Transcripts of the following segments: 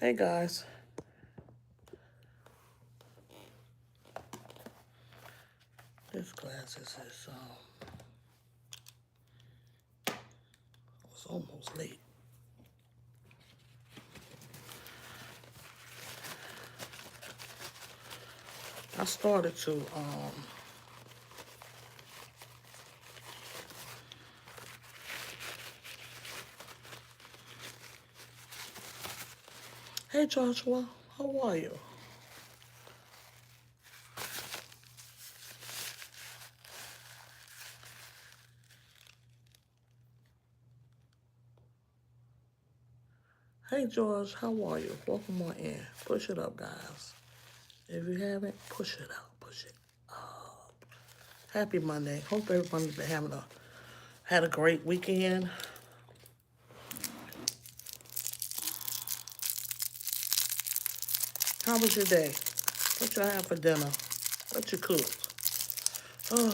Hey guys, this glasses is it's almost late. I started to Hey Joshua, how are you? Hey George, how are you? Welcome on in. Push it up, guys. If you haven't, push it up. Push it up. Happy Monday. Hope everyone's been had a great weekend. How was your day? What y'all have for dinner? What you cooked? Oh,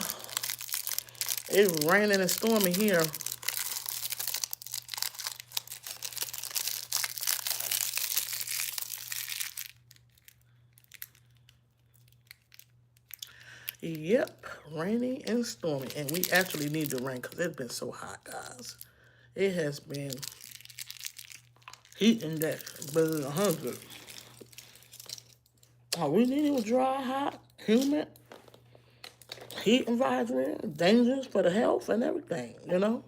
it's raining and stormy here. Yep, rainy and stormy. And we actually need the rain because it's been so hot, guys. It has been heat index better than 100. Oh, we need it dry, hot, humid, heat environment, dangerous for the health and everything, you know?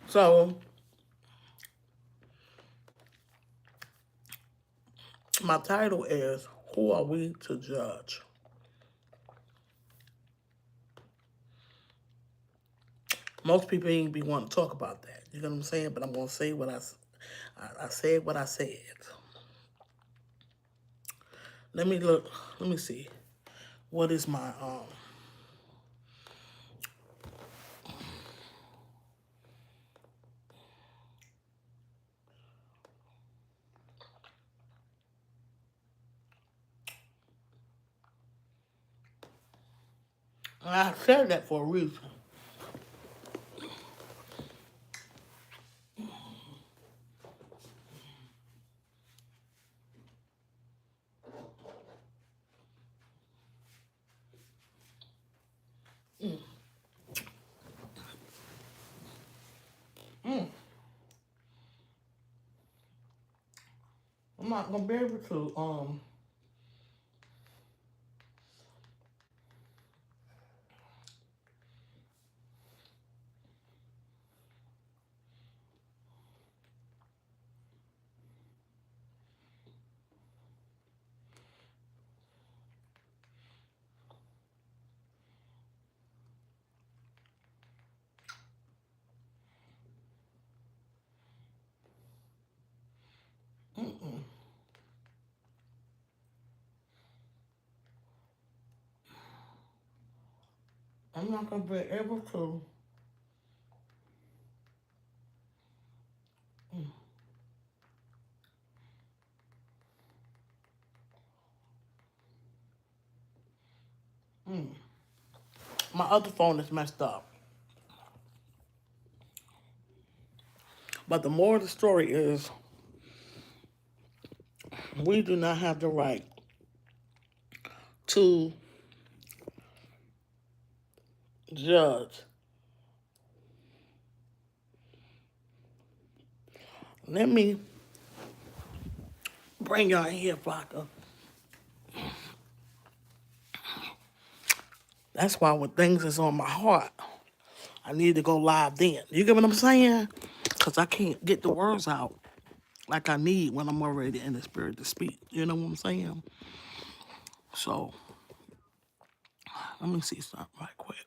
So, my title is Who Are We to Judge? Most people ain't be wanting to talk about that. You know what I'm saying? But I'm going to say what I said what I said. Let me look. Let me see. What is my I said that for a reason. I'm not gonna be able to I'm not gonna be able to my other phone is messed up. But the moral of the story is we do not have the right to judge. Let me bring y'all in here, Flocka. That's why when things is on my heart, I need to go live then. You get what I'm saying? Because I can't get the words out like I need when I'm already in the spirit to speak. You know what I'm saying? So, let me see something right quick.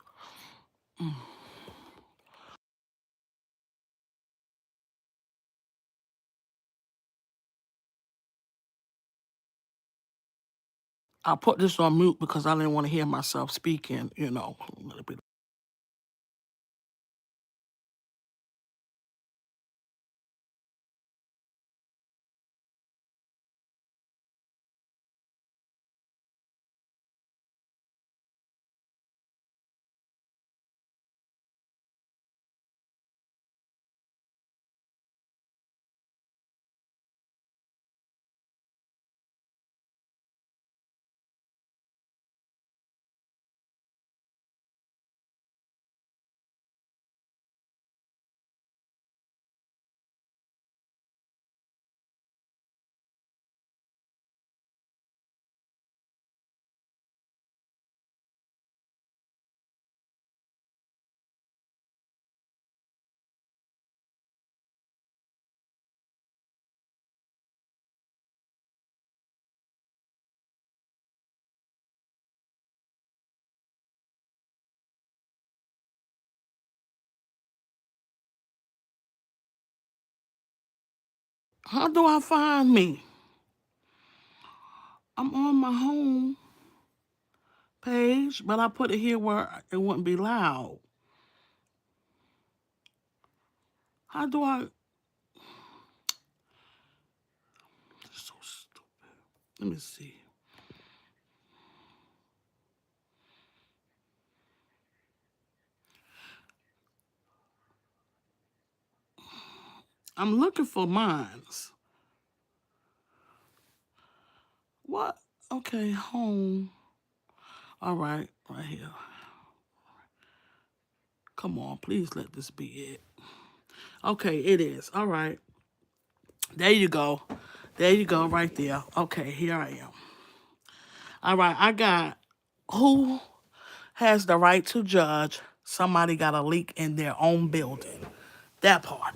I put this on mute because I didn't want to hear myself speaking, you know. How do I find me? I'm on my home page, but I put it here where it wouldn't be loud. How do I? So stupid. Let me see. I'm looking for mines. What? Okay, home. All right, right here. Come on, please let this be it. Okay, it is. All right. There you go. There you go, right there. Okay, here I am. All right, I got who has the right to judge somebody got a leak in their own building. That part.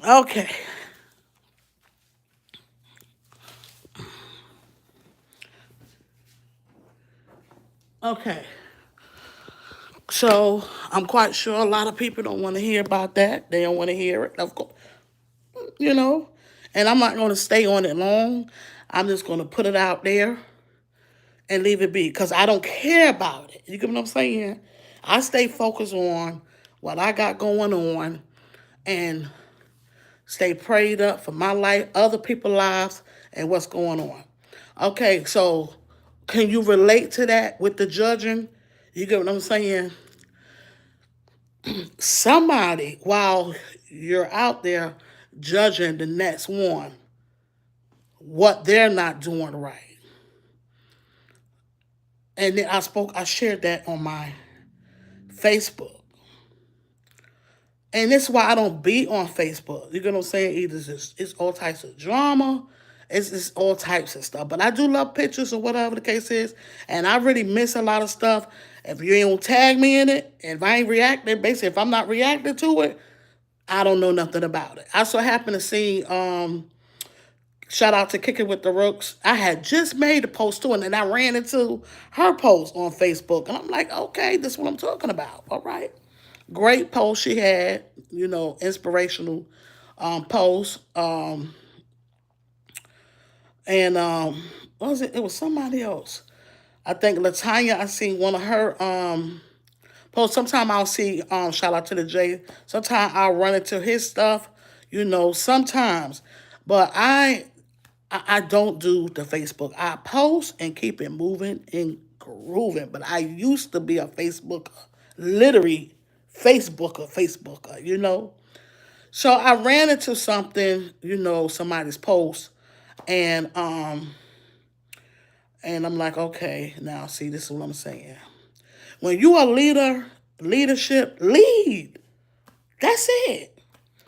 Okay. Okay. So I'm quite sure a lot of people don't want to hear about that. They don't want to hear it, of course, you know. And I'm not going to stay on it long. I'm just going to put it out there and leave it be because I don't care about it. You get what I'm saying? I stay focused on what I got going on and stay prayed up for my life, other people's lives, and what's going on. Okay, so can you relate to that with the judging? You get what I'm saying? Somebody, while you're out there judging the next one, what they're not doing right. And then I shared that on my Facebook. And this is why I don't be on Facebook. You get what I'm saying? Either it's all types of drama, it's all types of stuff. But I do love pictures or whatever the case is. And I really miss a lot of stuff. If you ain't tag me in it, if I ain't reacting, basically if I'm not reacting to it, I don't know nothing about it. I so happen to see shout out to Kicking with the Rooks. I had just made a post too, and then I ran into her post on Facebook. And I'm like, okay, this is what I'm talking about. All right. Great post she had, inspirational post. And what was it? It was somebody else. I think Latanya, I seen one of her posts. Sometimes I'll see, shout out to the J. Sometimes I'll run into his stuff, sometimes. But I don't do the Facebook. I post and keep it moving and grooving. But I used to be a Facebooker, literally Facebooker. So I ran into something, somebody's post, and I'm like, okay, now see, this is what I'm saying. When you are leadership, lead. That's it.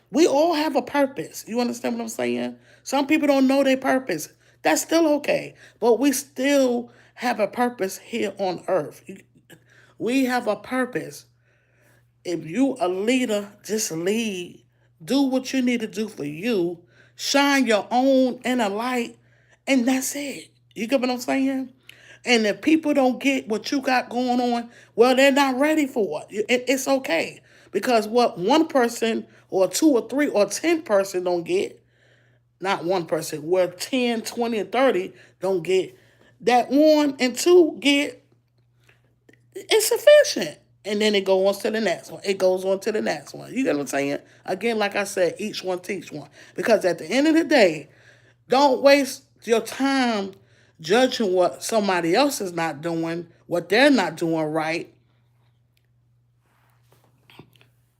We all have a purpose. You understand what I'm saying? Some people don't know their purpose. That's still okay. But we still have a purpose here on earth. We have a purpose. If you a leader, just lead. Do what you need to do for you. Shine your own inner light. And that's it. You get what I'm saying? And if people don't get what you got going on, well, they're not ready for it. It's okay. Because what one person or two or three or 10 person don't get, not one person, where 10, 20, and 30 don't get, that one and two get, it's sufficient. And then it goes on to the next one. It goes on to the next one. You get what I'm saying? Again, like I said, each one teach one. Because at the end of the day, don't waste your time judging what somebody else is not doing, what they're not doing right.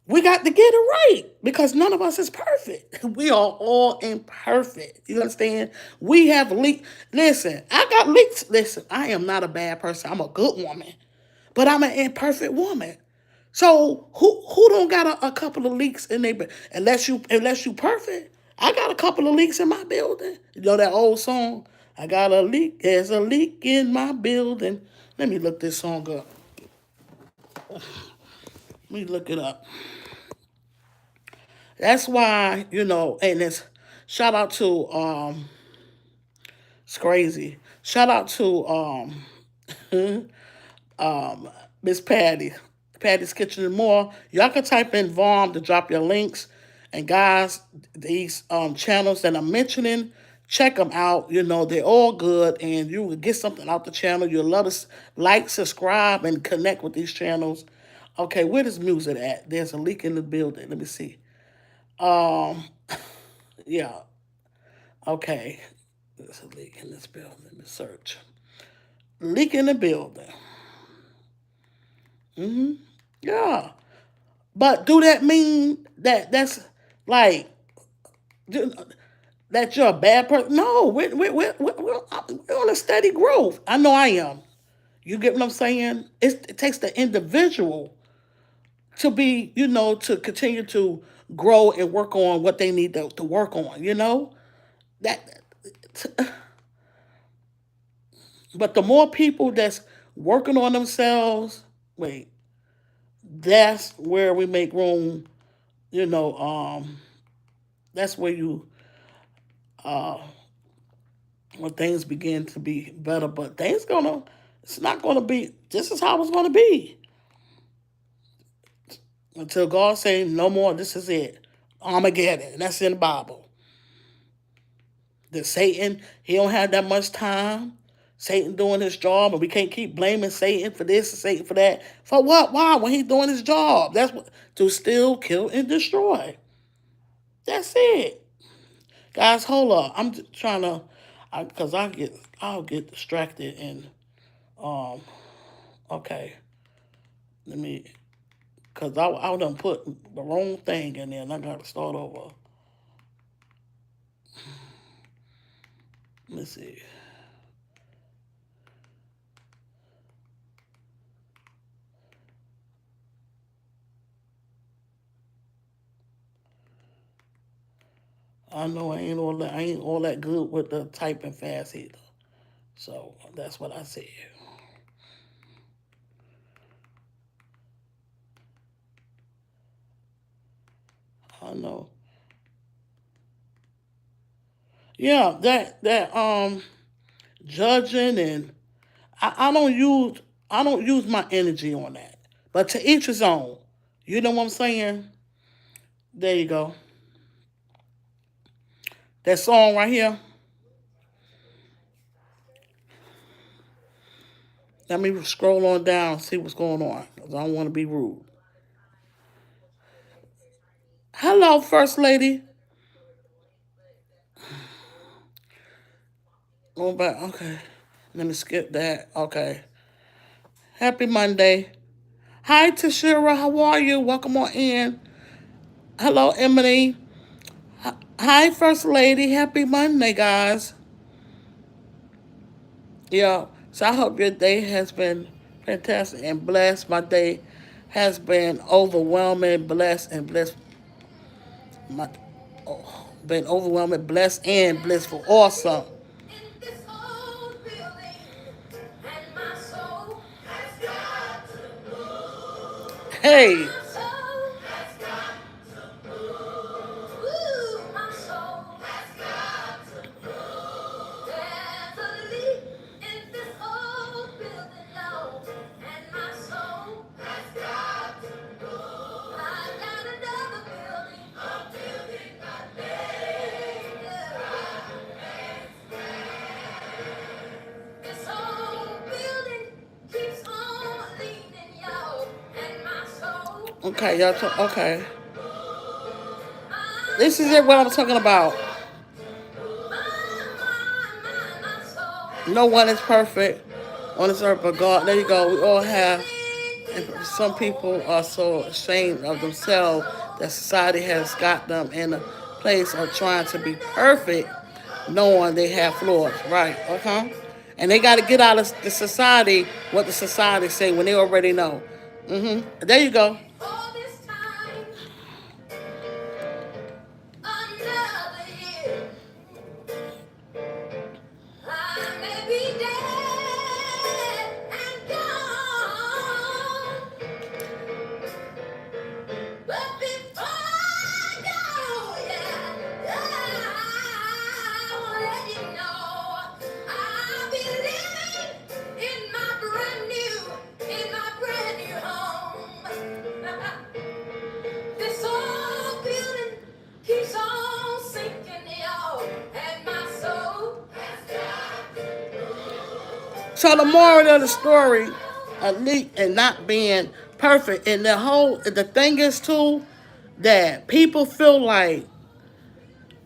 We got to get it right because none of us is perfect. We are all imperfect. You understand? We have leaks. Listen, I got leaks. Listen, I am not a bad person. I'm a good woman, but I'm an imperfect woman. So who don't got a couple of leaks in their unless you perfect? I got a couple of leaks in my building. You know that old song? I got a leak. There's a leak in my building. Let me look this song up. Let me look it up. That's why, and it's shout out to it's crazy. Shout out to Miss Patty. Patty's Kitchen and More. Y'all can type in V.O.M to drop your links. And guys, these channels that I'm mentioning, check them out. You know, they're all good, and you will get something out the channel. You'll love to like, subscribe, and connect with these channels. Okay, where is music at? There's a leak in the building. Let me see. Um, yeah. Okay. There's a leak in this building. Let me search. Leak in the building. Yeah. But do that mean that that's like that you're a bad person? No, we're on a steady growth. I know I am. You get what I'm saying? It takes the individual to be, to continue to grow and work on what they need to work on, That, but the more people that's working on themselves, wait, that's where we make room, you know, that's where you when things begin to be better, but it's not gonna be, this is how it's gonna be. Until God say no more, this is it. Armageddon. And that's in the Bible. That Satan, he don't have that much time. Satan doing his job, and we can't keep blaming Satan for this and Satan for that. For what? Why? When he's doing his job. That's what, to steal, kill, and destroy. That's it. Guys, hold up. I'm trying to, because I'll get distracted and um. Okay, let me, because I done put the wrong thing in there, and I got to start over. Let me see. I know I ain't all that good with the typing fast either. So that's what I said. I know. Yeah, that judging, and I don't use my energy on that. But to each his own. You know what I'm saying? There you go. That song right here. Let me scroll on down and see what's going on. 'Cause I don't want to be rude. Hello, First Lady. Going back. Okay. Let me skip that. Okay. Happy Monday. Hi, Tashira. How are you? Welcome on in. Hello, Emily. Hi, First Lady. Happy Monday, guys. Yeah. So I hope your day has been fantastic and blessed. My day has been overwhelming, blessed, and blessed. My, oh, been overwhelming, blessed, and blissful. Awesome. Hey. Okay, y'all. Okay. This is it. What I'm talking about. No one is perfect on this earth but God. There you go. We all have. And some people are so ashamed of themselves that society has got them in a place of trying to be perfect, knowing they have flaws. Right? Okay. And they got to get out of the society what the society say when they already know. There you go. So the moral of the story, elite and not being perfect, and the thing is too that people feel like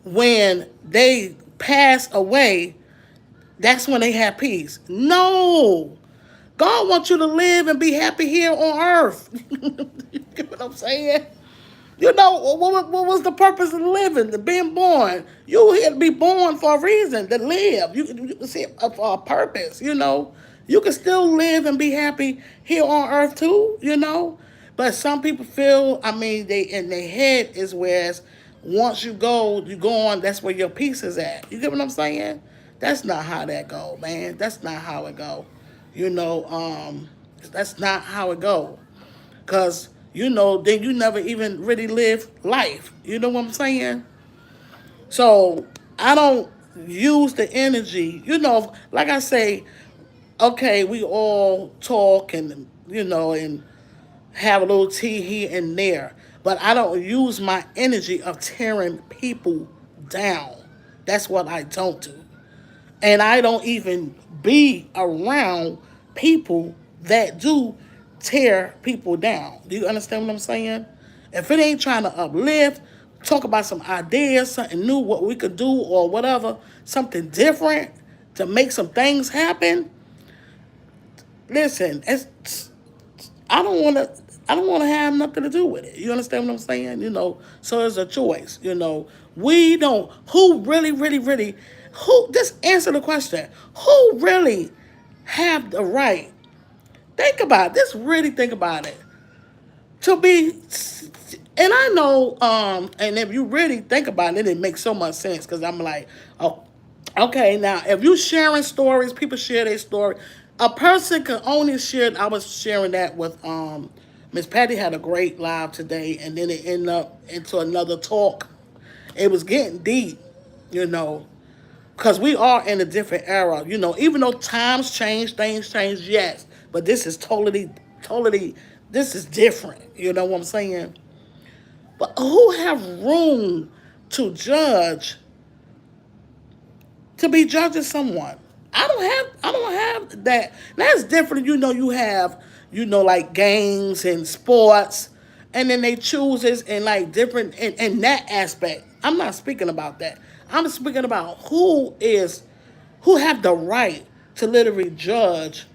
when they pass away, that's when they have peace. No, God wants you to live and be happy here on earth. You get what I'm saying? You know, what was the purpose of living, the being born? You here to be born for a reason, to live. You see, for a purpose, you know. You can still live and be happy here on earth too, you know. But some people feel, I mean, they in their head is whereas once you go on, that's where your peace is at. You get what I'm saying? That's not how that go, man. That's not how it go. You know, that's not how it go. Cause you know, then you never even really live life. You know what I'm saying? So I don't use the energy. You know, like I say, okay, we all talk and you know and have a little tea here and there, but I don't use my energy of tearing people down. That's what I don't do. And I don't even be around people that do tear people down. Do you understand what I'm saying? If it ain't trying to uplift, talk about some ideas, something new, what we could do or whatever, something different to make some things happen. Listen, I don't want to. I don't want to have nothing to do with it. You understand what I'm saying? You know, so it's a choice. You know, we don't. Who really, really, really? Who? Just answer the question. Who really have the right? Think about it. Just really think about it. To be, and I know, and if you really think about it, it makes so much sense because I'm like, oh, okay, now if you sharing stories, people share their story. A person can only share. I was sharing that with Miss Patty had a great live today, and then it ended up into another talk. It was getting deep, you know, because we are in a different era, you know. Even though times change, things change, yes, but this is totally, this is different. You know what I'm saying? But who have room to judge to be judging someone. I don't have that. That's different. You know, you have, you know, like games and sports, and then they choose this and like different in that aspect. I'm not speaking about that. I'm speaking about who have the right to literally judge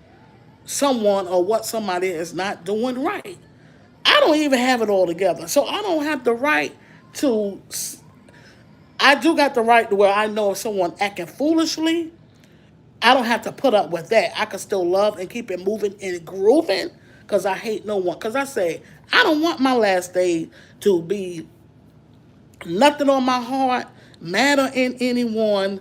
someone or what somebody is not doing right. I don't even have it all together. So I don't have the right to I do got the right to where I know if someone acting foolishly, I don't have to put up with that. I can still love and keep it moving and grooving because I hate no one. Because I say, I don't want my last day to be nothing on my heart, matter in anyone,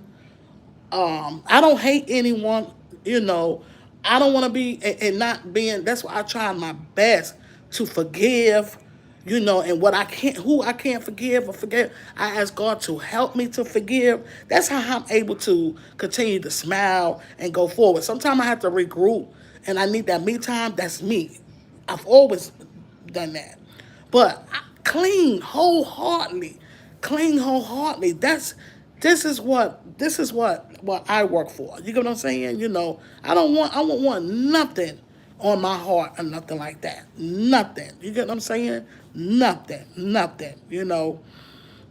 I don't hate anyone, you know. I don't want to be and not being. That's why I try my best to forgive, you know, and what I can't, who I can't forgive or forget. I ask God to help me to forgive. That's how I'm able to continue to smile and go forward. Sometimes I have to regroup, and I need that me time. That's me. I've always done that. But clean wholeheartedly. This is what I work for. You get what I'm saying? You know, I won't want nothing on my heart or nothing like that. Nothing. You get what I'm saying? Nothing. You know.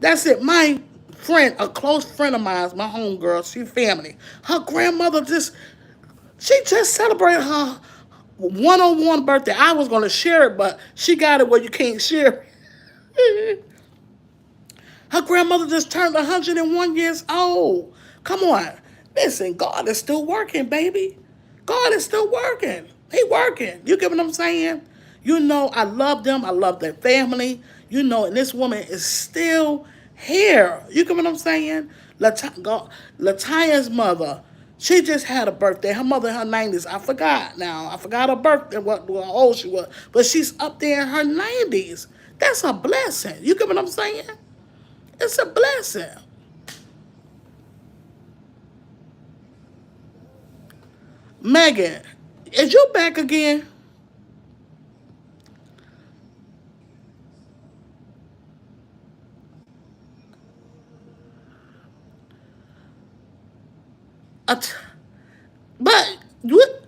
That's it. My friend, a close friend of mine, my homegirl, she family. Her grandmother she just celebrated her 101 birthday. I was gonna share it, but she got it where you can't share it. Her grandmother just turned 101 years old. Come on. Listen, God is still working, baby. God is still working. He working. You get what I'm saying? You know, I love them. I love their family. You know, and this woman is still here. You get what I'm saying? Lataya's mother, she just had a birthday. Her mother in her 90s. I forgot now. I forgot her birthday, what how old she was. But she's up there in her 90s. That's a blessing. You get what I'm saying? It's a blessing. Megan, is you back again? Uh, t- but what?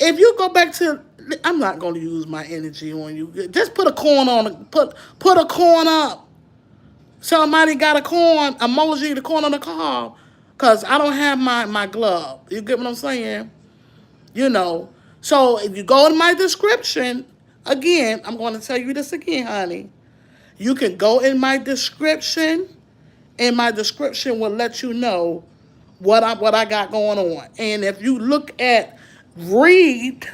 if you go back to, I'm not going to use my energy on you. Just put a corn on, put a corn up. Somebody got a corn emoji, the corn on the car, cause I don't have my glove. You get what I'm saying? You know. So if you go in my description, again, I'm going to tell you this again, honey. You can go in my description, and my description will let you know what I got going on. And if you look at read,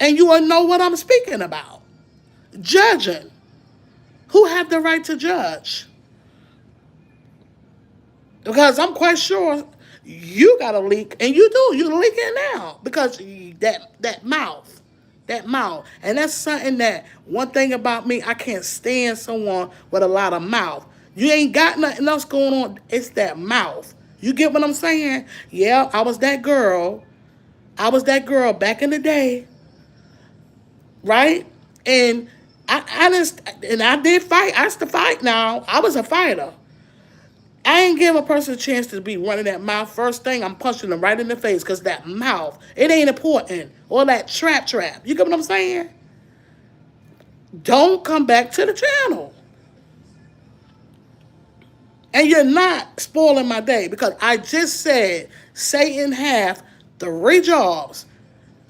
and you will know what I'm speaking about. Judging. Who have the right to judge? Because I'm quite sure you got a leak, and you do. You're leaking now because that mouth, and that's something that one thing about me, I can't stand someone with a lot of mouth. You ain't got nothing else going on. It's that mouth. You get what I'm saying? Yeah, I was that girl. I was that girl back in the day, right? And I just and I did fight. I used to fight. Now I was a fighter. I ain't give a person a chance to be running that mouth. First thing, I'm punching them right in the face because that mouth, it ain't important. Or that trap. You get what I'm saying? Don't come back to the channel. And you're not spoiling my day because I just said Satan have 3 jobs: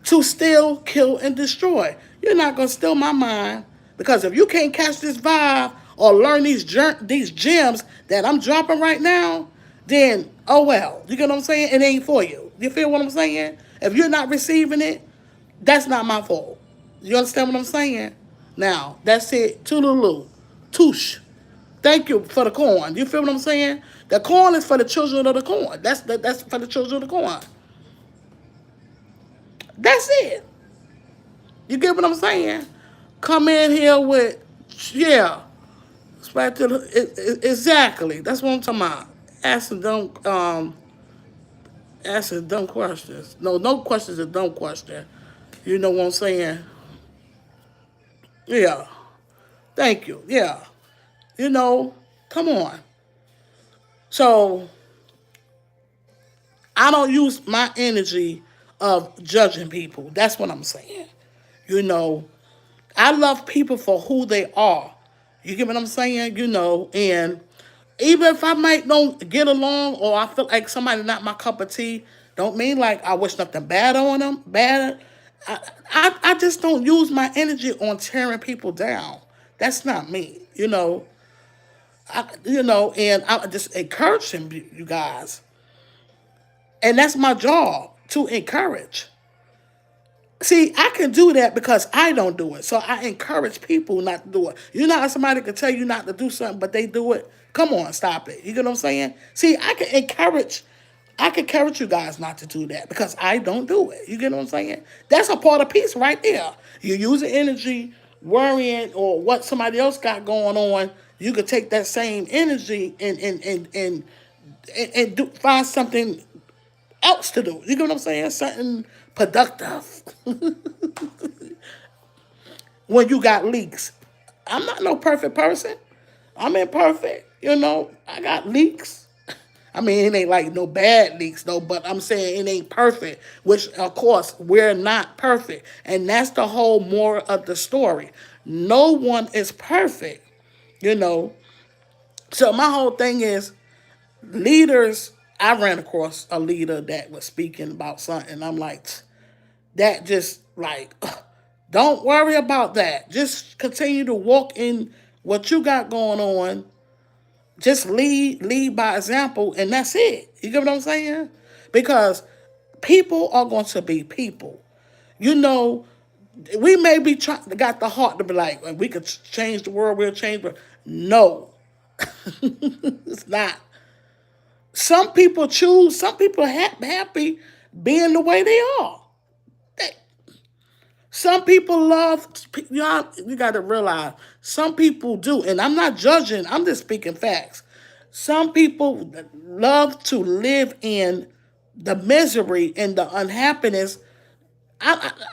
to steal, kill, and destroy. You're not gonna steal my mind because if you can't catch this vibe or learn these gems that I'm dropping right now, then oh well. You get what I'm saying? It ain't for you. You feel what I'm saying? If you're not receiving it, that's not my fault. You understand what I'm saying? Now that's it. Toodaloo, touche. Thank you for the corn. You feel what I'm saying? The corn is for the children of the corn. That's for the children of the corn. That's it. You get what I'm saying? Come in here with, yeah, exactly. That's what I'm talking about. Asking dumb questions. No questions are dumb question. You know what I'm saying? Yeah. Thank you. Yeah. You know, come on. So I don't use my energy of judging people. That's what I'm saying. You know, I love people for who they are. You get what I'm saying? You know, and even if I might don't get along or I feel like somebody not my cup of tea, don't mean like I wish nothing bad on them. Bad. I just don't use my energy on tearing people down. That's not me. And I just encourage them, you guys. And that's my job to encourage. See, I can do that because I don't do it. So I encourage people not to do it. You know how somebody can tell you not to do something, but they do it? Come on, stop it. You get what I'm saying? See, I can encourage you guys not to do that because I don't do it. You get what I'm saying? That's a part of peace right there. You use the energy worrying or what somebody else got going on. You could take that same energy and find something else to do. You get what I'm saying? Something productive when you got leaks. I'm not no perfect person. I'm imperfect. I got leaks. I mean, it ain't like no bad leaks though, but I'm saying it ain't perfect, which of course we're not perfect. And that's the whole moral of the story. No one is perfect, you know. So my whole thing is leaders. I ran across a leader that was speaking about something. I'm like, that just like, don't worry about that. Just continue to walk in what you got going on. Just lead by example, and that's it. You get what I'm saying? Because people are going to be people. You know, we may be got the heart to be like, we could change the world, we'll change the world. No, it's not. Some people choose, some people are happy being the way they are. Some people love, y'all, you got to realize, some people do, and I'm not judging, I'm just speaking facts. Some people love to live in the misery and the unhappiness.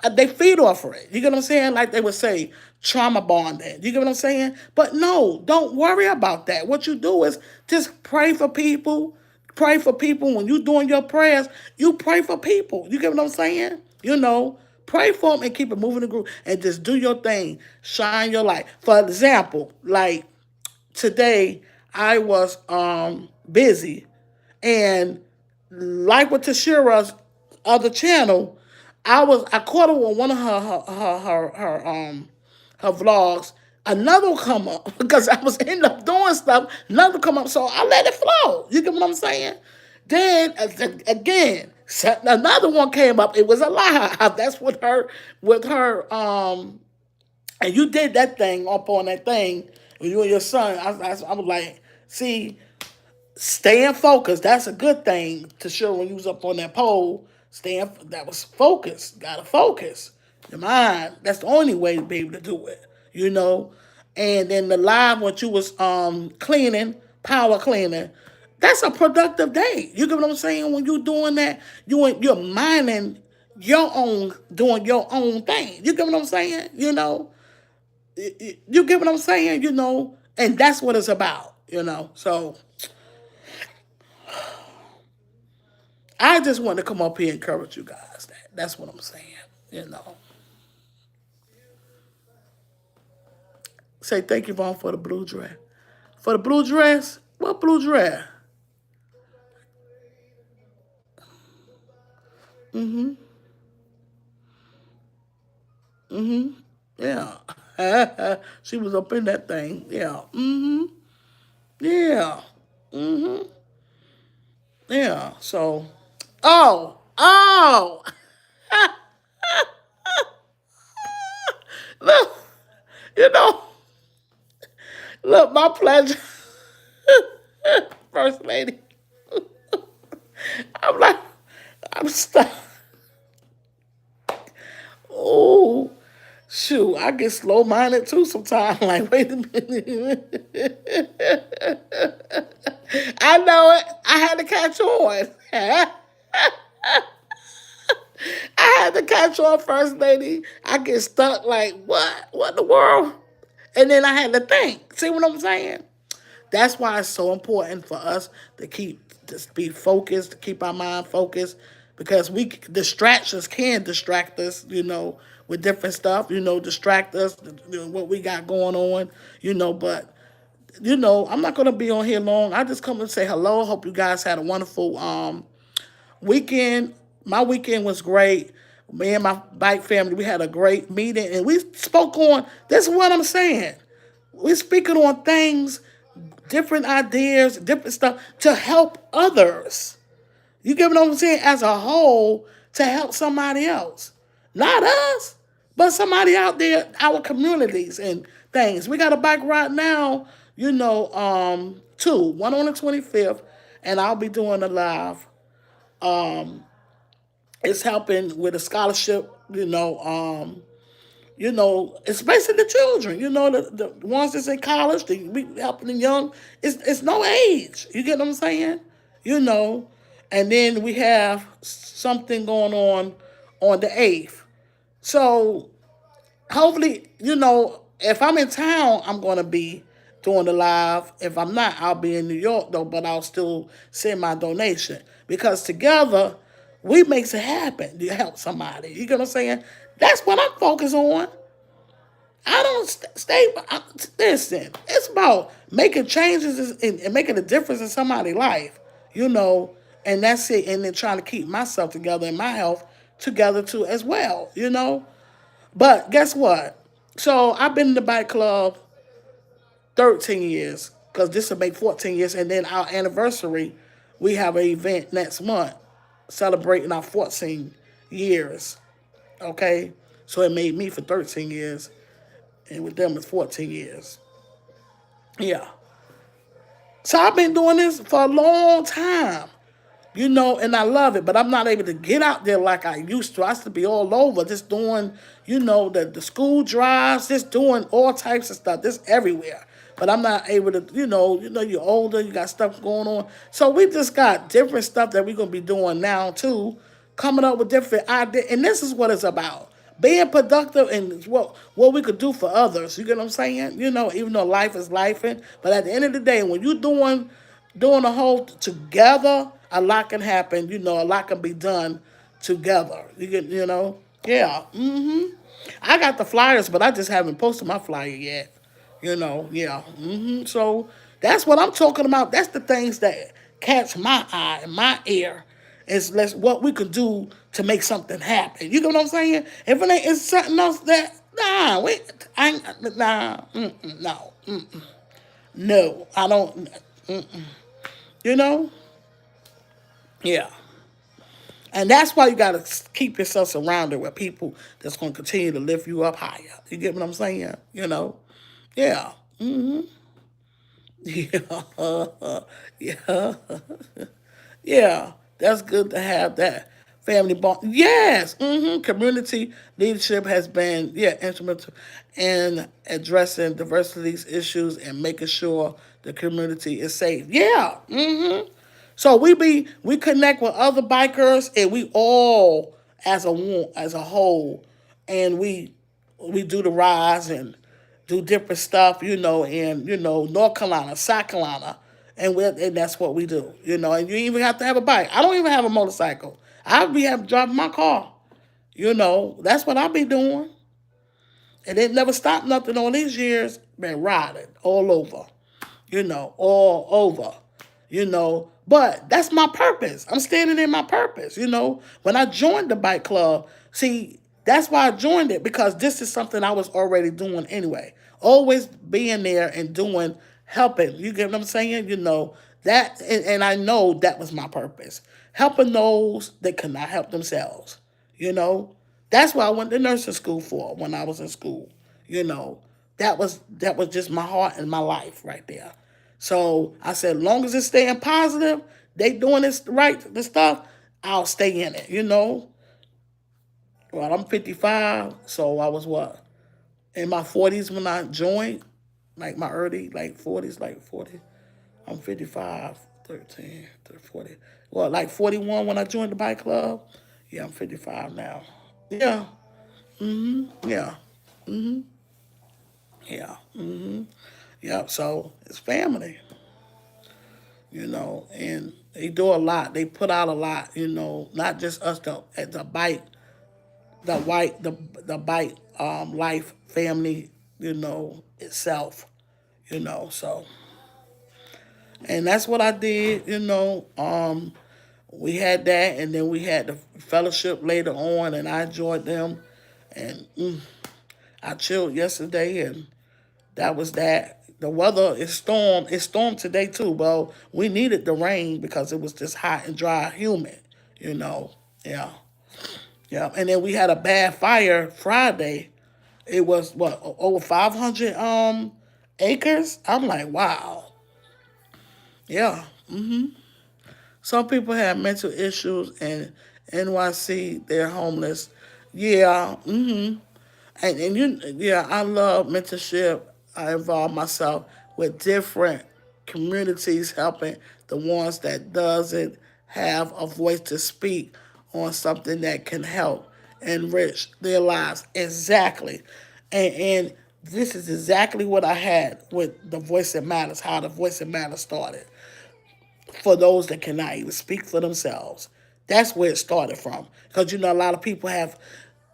They feed off of it. You get what I'm saying? Like they would say, trauma bonding. You get what I'm saying? But no, don't worry about that. What you do is just pray for people, Pray for people. When you doing your prayers, you pray for people. You get what I'm saying? Pray for them and keep it moving the group and just do your thing. Shine your light. For example, like today, I was busy, and like with Tashira's other channel, I caught her on one of her vlogs. Another will come up because I was ending up doing stuff. Another come up, so I let it flow. You get what I'm saying? Then again, another one came up. It was a lie. That's with her. And you did that thing up on that thing with you and your son. I was like, see, staying focused. That's a good thing to show when you was up on that pole. That was focused. Gotta focus your mind. That's the only way to be able to do it. You know. And then the live what you was cleaning, power cleaning. That's a productive day. You get what I'm saying? When you doing that, you're minding your own, doing your own thing. You get what I'm saying? You get what I'm saying? And that's what it's about. So I just want to come up here and encourage you guys. That's what I'm saying. You know. Say thank you, Vaughn, for the blue dress. For the blue dress? What blue dress? Mm-hmm. Mm-hmm. Yeah. She was up in that thing. Yeah. Mm-hmm. Yeah. Mm-hmm. Yeah. So oh. Look, you know, look, my pleasure. First lady. I'm like, I'm stuck. Oh, shoot, I get slow minded too sometimes. Like, wait a minute. I know it. I had to catch on. I had to catch on, first lady. I get stuck like, what? What in the world? And then I had to think. See what I'm saying? That's why it's so important for us to be focused, to keep our mind focused, because distractions can distract us, with different stuff, distract us, what we got going on, but I'm not gonna be on here long. I just come and say hello. Hope you guys had a wonderful weekend. My weekend was great. Me and my bike family, we had a great meeting, and we spoke on. This is what I'm saying. We're speaking on things, different ideas, different stuff to help others. You get what I'm saying? As a whole, to help somebody else. Not us, but somebody out there, our communities and things. We got a bike ride now, two. One on the 25th, and I'll be doing a live. It's helping with a scholarship, especially the children, the ones that's in college, we helping the young. It's no age. You get what I'm saying? You know. And then we have something going on the 8th. So hopefully, if I'm in town, I'm going to be doing the live. If I'm not, I'll be in New York, though, but I'll still send my donation. Because together, we makes it happen to help somebody. You get what I'm saying? That's what I'm focused on. I don't stay. Listen, it's about making changes and making a difference in somebody's life, you know, and that's it. And then trying to keep myself together and my health together too as well. But guess what? So I've been in the bike club 13 years because this will make 14 years. And then our anniversary, we have an event next month celebrating our 14 years. Okay? So it made me for 13 years. And with them, it's 14 years. Yeah. So I've been doing this for a long time. And I love it, but I'm not able to get out there like I used to. I used to be all over, just doing, the school drives, just doing all types of stuff, just everywhere. But I'm not able to, you're older, you got stuff going on. So we just got different stuff that we're going to be doing now, too, coming up with different ideas. And this is what it's about. Being productive and what we could do for others. You get what I'm saying? Even though life is life. But at the end of the day, when you're doing doing a whole together, a lot can happen. A lot can be done together. Yeah. I got the flyers, but I just haven't posted my flyer yet. Yeah. So that's what I'm talking about. That's the things that catch my eye and my ear. Is what we could do to make something happen. You know what I'm saying? If it ain't, it's something else that I ain't, no, no, I don't. You know, yeah. And that's why you got to keep yourself surrounded with people that's going to continue to lift you up higher. You get what I'm saying? Yeah. Yeah. Yeah. Yeah. That's good to have that family bond. Yes. Community leadership has been, instrumental in addressing diversity issues and making sure the community is safe. Yeah. So we connect with other bikers, and we all as a whole, and we do the rides and do different stuff, in North Carolina, South Carolina, and that's what we do, And you even have to have a bike. I don't even have a motorcycle. I'll be driving my car. That's what I'll be doing, and it never stopped nothing all these years. Been riding all over, all over, But that's my purpose. I'm standing in my purpose, When I joined the bike club, see, that's why I joined it, because this is something I was already doing anyway. Always being there and doing, helping. You get what I'm saying? That, and I know that was my purpose. Helping those that could not help themselves, you know. That's what I went to nursing school for when I was in school, you know. That was just my heart and my life right there. So I said, long as it's staying positive, they doing this stuff, I'll stay in it. Well, I'm 55, so I was what? In my 40s when I joined, like my early, like 40s, like 40. I'm 55, 13, 40. Well, like 41 when I joined the bike club. Yeah, I'm 55 now. Yeah, yeah, yeah, yeah. So it's family, and they do a lot. They put out a lot, not just us, at the bike, the bike life family, itself, So, and that's what I did, we had that, and then we had the fellowship later on, and I enjoyed them, and I chilled yesterday, and that was that. The weather is storm. It stormed today too. Well, we needed the rain because it was just hot and dry, humid. You know, yeah, yeah. And then we had a bad fire Friday. It was what, over 500 acres. I'm like, wow, yeah. Some people have mental issues, and NYC they're homeless. Yeah, yeah, I love mentorship. I involve myself with different communities, helping the ones that doesn't have a voice to speak on something that can help enrich their lives. Exactly, and this is exactly what I had with the Voice That Matters. How the Voice That Matters started for those that cannot even speak for themselves. That's where it started from. Because a lot of people have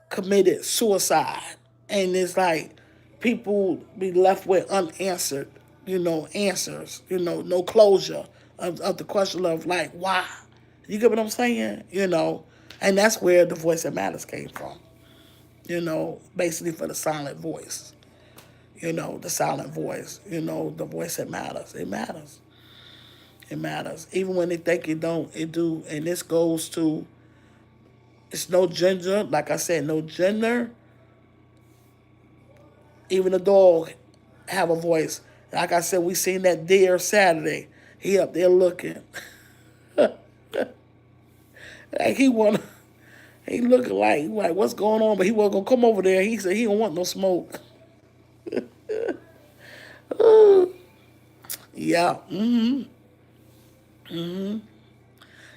committed suicide, and it's like people be left with unanswered, answers, no closure of the question of like why. You get what I'm saying? And that's where the Voice That Matters came from. Basically for the silent voice. The silent voice. The voice that matters. It matters. It matters. Even when they think it don't, it do. And this goes to, it's no gender. Like I said, no gender. Even the dog have a voice. Like I said, we seen that deer Saturday. He up there looking. Like he want, he looking like what's going on, but he wasn't gonna come over there. He said he don't want no smoke. Yeah,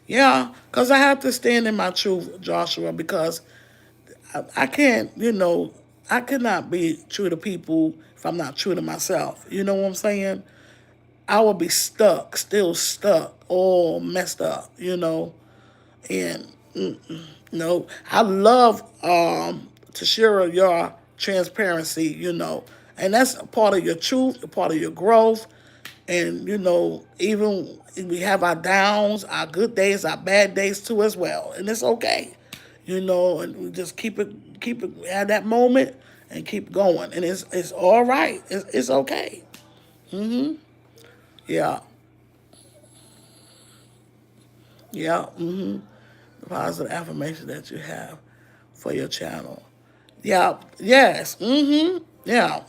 yeah. Cause I have to stand in my truth, Joshua. Because I can't, I cannot be true to people if I'm not true to myself. You know what I'm saying? I would be stuck, still stuck, all messed up, And no, I love to share your transparency, and that's a part of your truth, a part of your growth. And even we have our downs, our good days, our bad days too as well, and it's okay, And we just keep it at that moment and keep going, and it's all right. It's okay. Yeah, yeah. The positive affirmation that you have for your channel. Yeah. Yes. Yeah.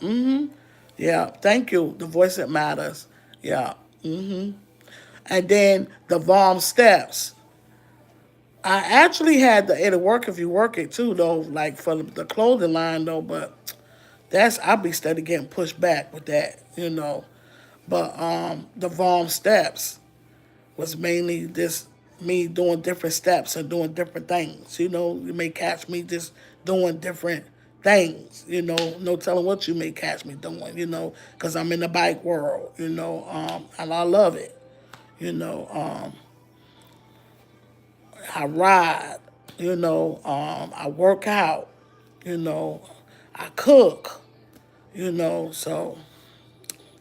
Yeah. Thank you. The voice that matters. Yeah. And then the V.O.M steps. I actually had it'll work if you work it too though, like for the clothing line though, but I'll be steady getting pushed back with that. But the V.O.M steps was mainly just me doing different steps and doing different things. You may catch me just doing different things. No telling what you may catch me doing. Because I'm in the bike world. And I love it. You know, um, I ride. I work out. You know, I cook. So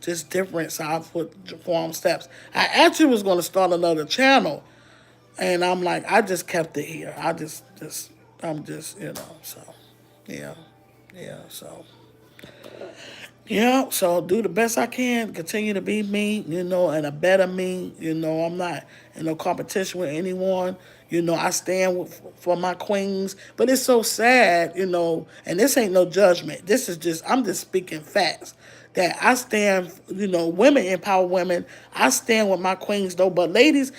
just different. So I put V.O.M steps. I actually was going to start another channel. And I'm like, I just kept it here. I'm just, so, yeah, yeah, so. Yeah, so do the best I can, continue to be me, and a better me. I'm not in no competition with anyone. I stand for my queens. But it's so sad, and this ain't no judgment. I'm just speaking facts. That I stand, women empower women. I stand with my queens though. But these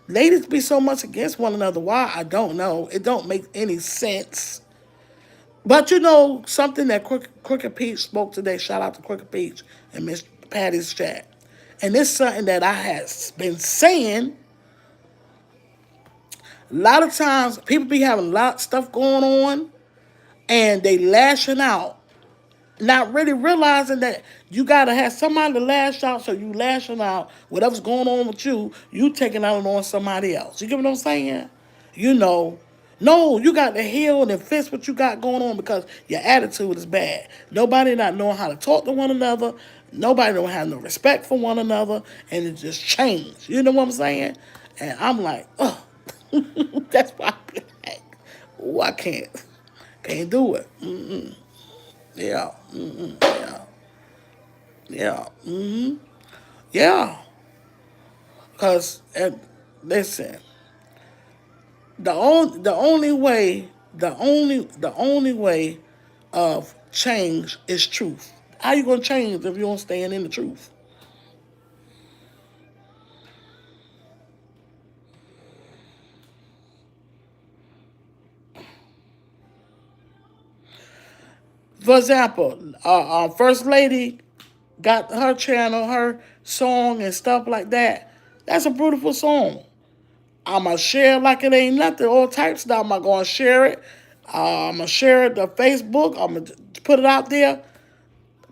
ladies be so much against one another. Why? I don't know. It don't make any sense. But something that Crooked Peach spoke today, shout out to Crooked Peach and Miss Patty's chat. And it's something that I have been saying. A lot of times people be having a lot of stuff going on and they lashing out. Not really realizing that you gotta have somebody to lash out, so you lashing out. Whatever's going on with you taking out on somebody else. You get what I'm saying? You know, no, you got to heal and fix what you got going on because your attitude is bad. Nobody not knowing how to talk to one another. Nobody don't have no respect for one another, and it just changed. You know what I'm saying? And I'm like, oh, that's why I be like, oh, I can't do it. Yeah, yeah, yeah, yeah. Cause listen, the only way of change is truth. How you gonna change if you don't stand in the truth? For example, First Lady got her channel, her song and stuff like that. That's a beautiful song. I'ma share it like it ain't nothing. All types of stuff. I'm gonna share it. I'ma share it to Facebook. I'm gonna put it out there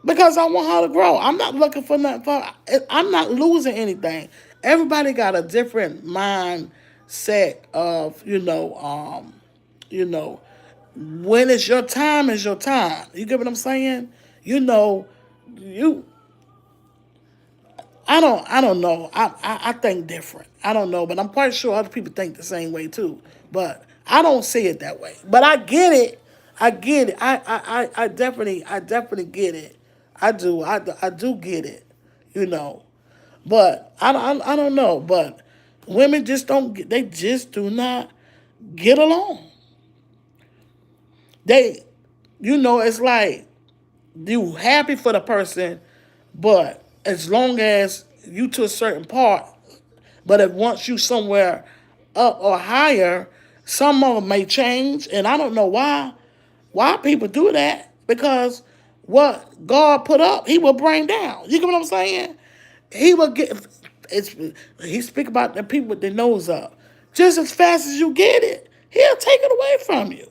because I want her to grow. I'm not looking for nothing. I'm not losing anything. Everybody got a different mindset of you know when it's your time is your time. You get what I'm saying? You know, you I don't know. I think different. I don't know, but I'm quite sure other people think the same way too. But I don't see it that way. But I get it. I get it. I definitely get it. I do. I do get it. You know. But I don't know. But women just don't. They just do not get along. They, it's like you happy for the person, but as long as you to a certain part, but if once you somewhere up or higher, some of them may change, and I don't know why. Why people do that? Because what God put up, He will bring down. You get what I'm saying? He will get. It's He speak about the people with their nose up. Just as fast as you get it, He'll take it away from you,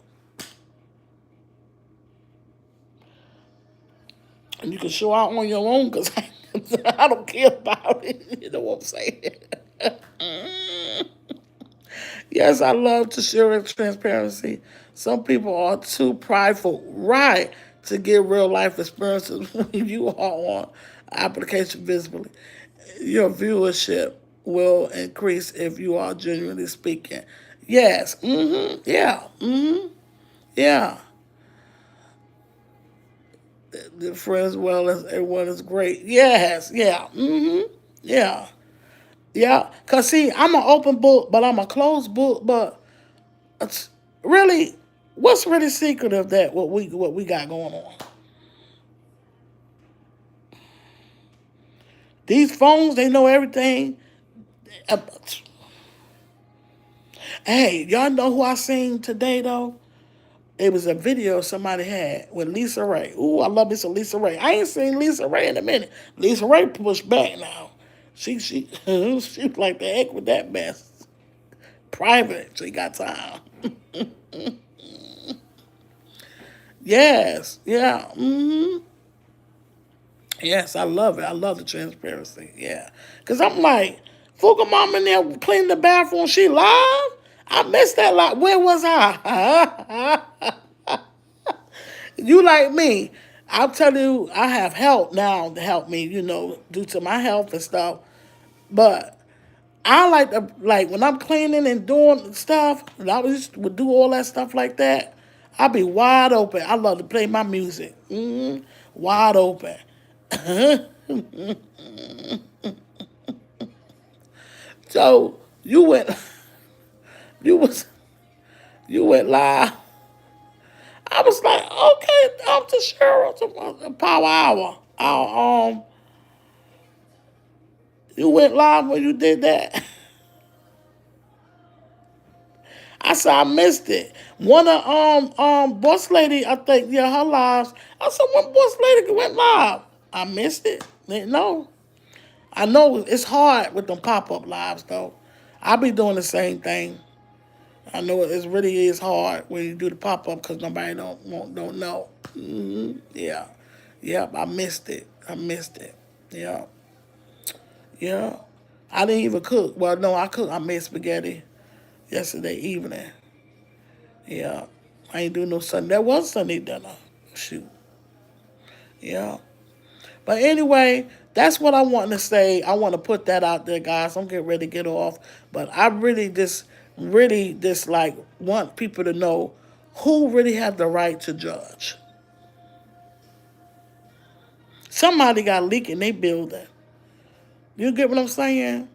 and you can show out on your own. Cause I don't care about it. You know what I'm saying? Yes, I love to share transparency. Some people are too prideful, right, to get real life experiences when you are on application visibly. Your viewership will increase if you are genuinely speaking. Yes, yeah, yeah. The friends well as everyone is great. Yes, yeah, yeah, yeah. Cause see, I'm an open book, but I'm a closed book. But it's really, what's really secretive that what we got going on? These phones, they know everything. Uh, Hey, y'all know who I seen today though? It was a video somebody had with Lisa Ray. Ooh, I love me some Lisa Ray. I ain't seen Lisa Ray in a minute. Lisa Ray pushed back now. She like the heck with that mess. Private, she got time. Yes, yeah, yes, I love it. I love the transparency. Yeah, cause I'm like, Fuga mom in there cleaning the bathroom. She live. I missed that lot. Where was I? You like me. I'll tell you, I have help now to help me, due to my health and stuff. But I like to, like, when I'm cleaning and doing stuff, and I would do all that stuff like that, I'll be wide open. I love to play my music. Wide open. So you went, you was, you went live. I was like, okay, I'm to Cheryl to Power Hour. You went live when you did that. I said I missed it. One of Boss Lady, I think, yeah, her lives. I said when Boss Lady went live. I missed it. Didn't know. I know it's hard with them pop up lives though. I be doing the same thing. I know it really is hard when you do the pop up because nobody don't know. Yeah, yep. I missed it. I missed it. Yeah, yeah. I didn't even cook. Well, no, I cooked. I made spaghetti yesterday evening. Yeah, I ain't do no Sunday. That was Sunday dinner. Shoot. Yeah. But anyway, that's what I want to say. I want to put that out there, guys. I'm getting ready to get off. But I really just like want people to know who really have the right to judge. Somebody got a leak in their building. You get what I'm saying?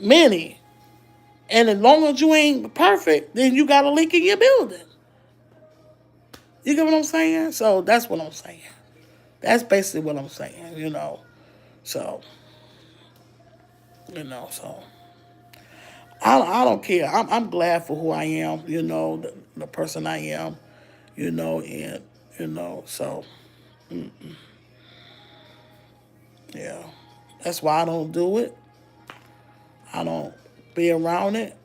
Many. And as long as you ain't perfect, then you got a leak in your building. You get what I'm saying? So that's what I'm saying. That's basically what I'm saying. So, so I don't care. I'm glad for who I am, the person I am, and, so, yeah. That's why I don't do it. I don't be around it,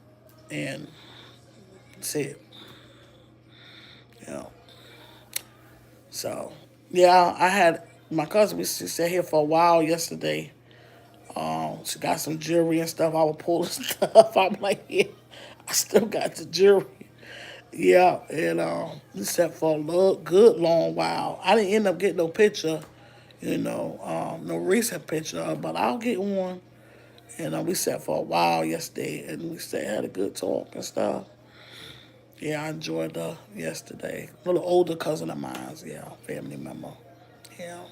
and see it, you know. So, yeah, I had my cousin, she sat here for a while yesterday. She got some jewelry and stuff. I was pulling stuff. I'm like, yeah, I still got the jewelry. Yeah, and we sat for a good long while. I didn't end up getting no picture, no recent picture, but I'll get one. And we sat for a while yesterday, and we sat had a good talk and stuff. Yeah, I enjoyed yesterday. A little older cousin of mine's, yeah, family member. Yeah,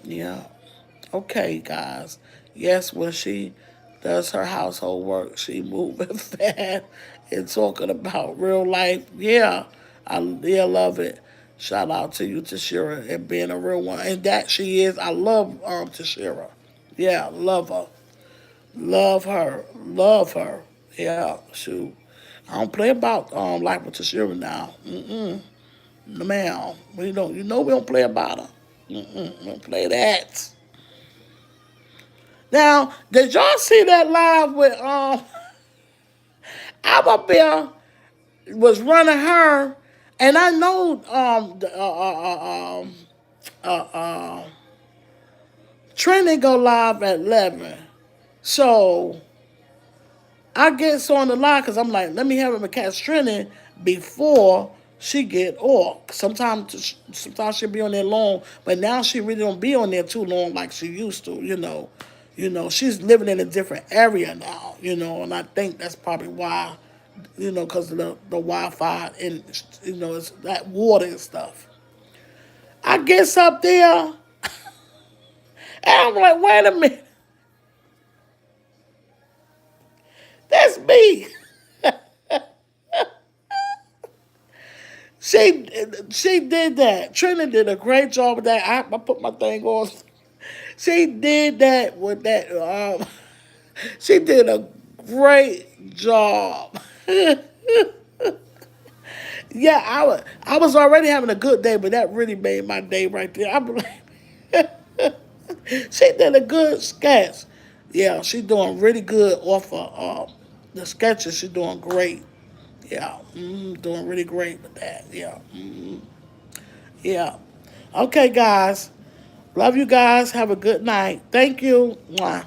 yeah. Okay, guys. Yes, when she does her household work, she moving fast and talking about real life. Yeah, I love it. Shout out to you, Tashira, and being a real one. And that she is. I love Tashira. Yeah, love her. Love her. Love her. Yeah, shoot. I don't play about life with Tashira now. No, ma'am. We don't. We don't play about her. We don't play that. Now, did y'all see that live with Alba Bear was running her? And I know Trending go live at 11. So I get on the line because I'm like, let me have him catch Trending before she get off. Sometimes she'll be on there long, but now she really don't be on there too long like she used to. She's living in a different area now. And I think that's probably why. Because of the Wi-Fi and it's that water and stuff. I gets up there and I'm like, wait a minute, that's me. She she did that. Trina did a great job with that. I put my thing on. She did that with that. She did a great job. Yeah, I was already having a good day, but that really made my day right there. I'm like, she did a good sketch. Yeah, she's doing really good off of the sketches. She's doing great. Yeah, doing really great with that. Yeah, yeah. Okay, guys. Love you guys. Have a good night. Thank you. Mwah.